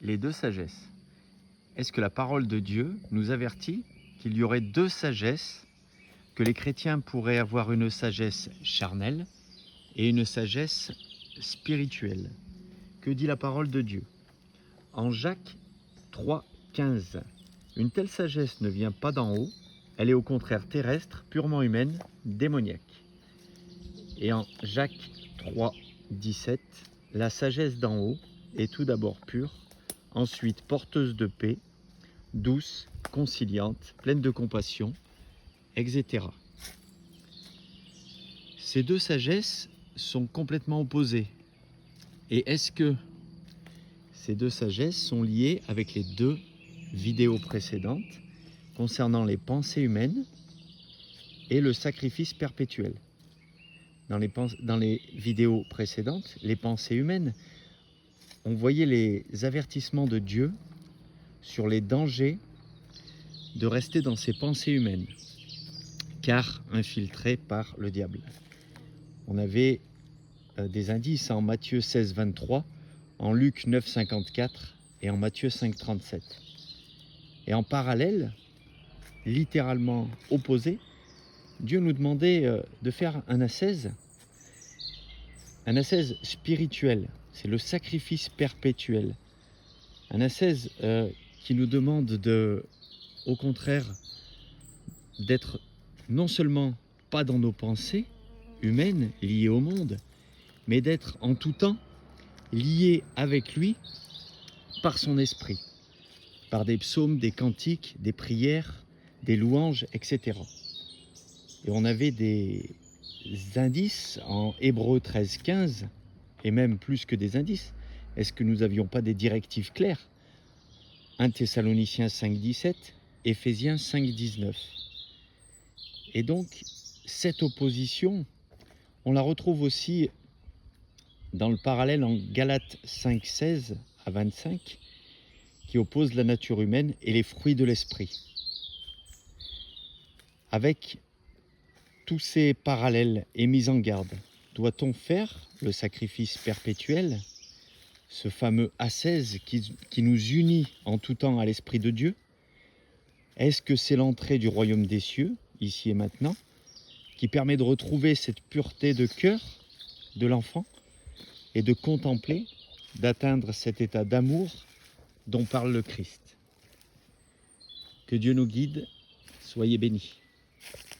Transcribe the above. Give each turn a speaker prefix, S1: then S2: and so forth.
S1: les deux sagesses. Est-ce que la parole de Dieu nous avertit qu'il y aurait deux sagesses, que les chrétiens pourraient avoir une sagesse charnelle et une sagesse spirituelle? Que dit la parole de Dieu? En Jacques 3,15, une telle sagesse ne vient pas d'en haut, elle est au contraire terrestre, purement humaine, démoniaque. Et en Jacques 3,17, la sagesse d'en haut est tout d'abord pure, ensuite porteuse de paix, douce, conciliante, pleine de compassion, etc. Ces deux sagesses sont complètement opposées. Et est-ce que ces deux sagesses sont liées avec les deux vidéos précédentes concernant les pensées humaines et le sacrifice perpétuel? Dans les vidéos précédentes, les pensées humaines, on voyait les avertissements de Dieu sur les dangers de rester dans ces pensées humaines, car infiltrées par le diable. On avait des indices en Matthieu 16, 23, en Luc 9, 54 et en Matthieu 5, 37. Et en parallèle, littéralement opposé, Dieu nous demandait de faire un ascèse spirituel. C'est le sacrifice perpétuel. Un ascèse qui nous demande au contraire, d'être non seulement pas dans nos pensées humaines liées au monde, mais d'être en tout temps liés avec lui par son esprit, par des psaumes, des cantiques, des prières, des louanges, etc. Et on avait des indices en Hébreux 13, 15, et même plus que des indices. Est-ce que nous n'avions pas des directives claires? 1 Thessaloniciens 5, 17, Éphésiens 5, 19. Et donc, cette opposition, on la retrouve aussi dans le parallèle en Galates 5, 16 à 25, qui oppose la nature humaine et les fruits de l'esprit. Avec tous ces parallèles et mises en garde, doit-on faire le sacrifice perpétuel, ce fameux ascèse qui nous unit en tout temps à l'Esprit de Dieu? Est-ce que c'est l'entrée du royaume des cieux, ici et maintenant, qui permet de retrouver cette pureté de cœur de l'enfant et de contempler, d'atteindre cet état d'amour dont parle le Christ? Que Dieu nous guide, soyez bénis.